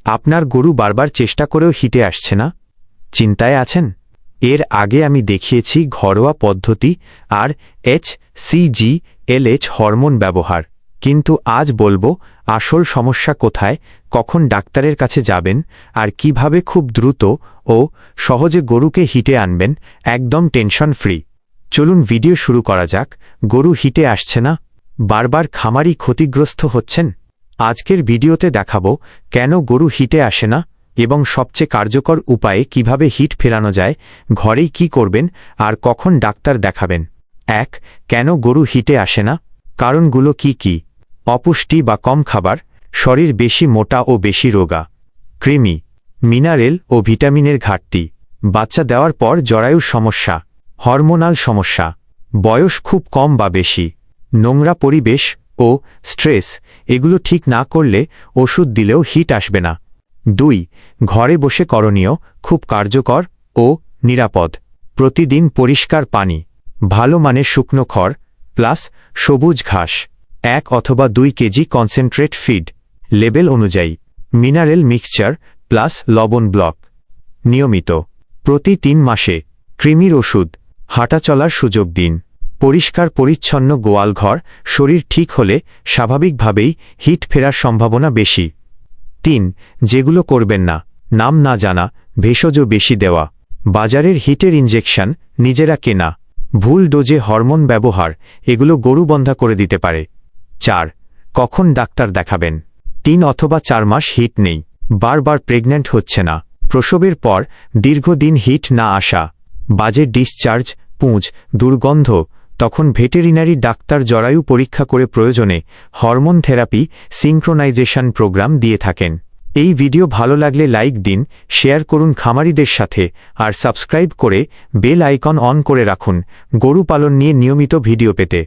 আপনার গরু বারবার চেষ্টা করেও হিটে আসছে না? চিন্তায় আছেন? এর আগে আমি দেখিয়েছি ঘরোয়া পদ্ধতি আর HCG/LH হরমোন ব্যবহার, কিন্তু আজ বলবো আসল সমস্যা কোথায়, কখন ডাক্তারের কাছে যাবেন আর কিভাবে খুব দ্রুত ও সহজে গরুকে হিটে আনবেন, একদম টেনশন ফ্রি। চলুন ভিডিও শুরু করা যাক। গরু হিটে আসছে না, বারবার খামারি ক্ষতিগ্রস্ত হচ্ছেন। আজকের ভিডিওতে দেখাবো কেন গরু হিটে আসে না এবং সবচেয়ে কার্যকর উপায়ে কিভাবে হিট ফেরানো যায়, ঘরেই কি করবেন আর কখন ডাক্তার দেখাবেন। ১. কেন গরু হিটে আসে না? কারণগুলো কি কি? অপুষ্টি বা কম খাবার, শরীর বেশি মোটা ও বেশি রোগা, কৃমি, মিনারেল ও ভিটামিনের ঘাটতি, বাচ্চা দেওয়ার পর জরায়ুর সমস্যা, হরমোনাল সমস্যা, বয়স খুব কম বা বেশি, নোংরা পরিবেশ ও স্ট্রেস। এগুলো ঠিক না করলে ওষুধ দিলেও হিট আসবে না। ২. ঘরে বসে করণীয়, খুব কার্যকর ও নিরাপদ। প্রতিদিন পরিষ্কার পানি, ভালো মানের শুকনো খড় প্লাস সবুজ ঘাস, ১ অথবা ২ কেজি কনসেন্ট্রেট ফিড, লেবেল অনুযায়ী, মিনারেল মিক্সচার প্লাস লবণ ব্লক। নিয়মিত প্রতি ৩ মাসে কৃমির ওষুধ, হাঁটা চলার সুযোগ দিন। পরিষ্কার পরিচ্ছন্ন গোয়ালঘর, শরীর ঠিক হলে স্বাভাবিকভাবেই হিট ফেরার সম্ভাবনা বেশি। ৩. যেগুলো করবেন না, নাম না জানা, ভেষজ বেশি দেওয়া, বাজারের হিটের ইনজেকশন নিজেরা কেনা, ভুল ডোজে হরমোন ব্যবহার, এগুলো গরু বন্ধা করে দিতে পারে। ৪. কখন ডাক্তার দেখাবেন? ৩ অথবা ৪ মাস হিট নেই, বারবার প্রেগন্যান্ট হচ্ছে না, প্রসবের পর দীর্ঘদিন হিট না আসা, বাজে ডিসচার্জ, পুঁজ, দুর্গন্ধ, তখন ভেটেরিনারি ডাক্তার জরায়ু পরীক্ষা করে প্রয়োজনে হরমোন থেরাপি সিঙ্ক্রোনাইজেশন প্রোগ্রাম দিয়ে থাকেন। এই ভিডিও ভালো লাগলে লাইক দিন, শেয়ার করুন খামারিদের সাথে আর সাবস্ক্রাইব করে বেল আইকন অন করে রাখুন গরু পালন নিয়ে নিয়মিত ভিডিও পেতে।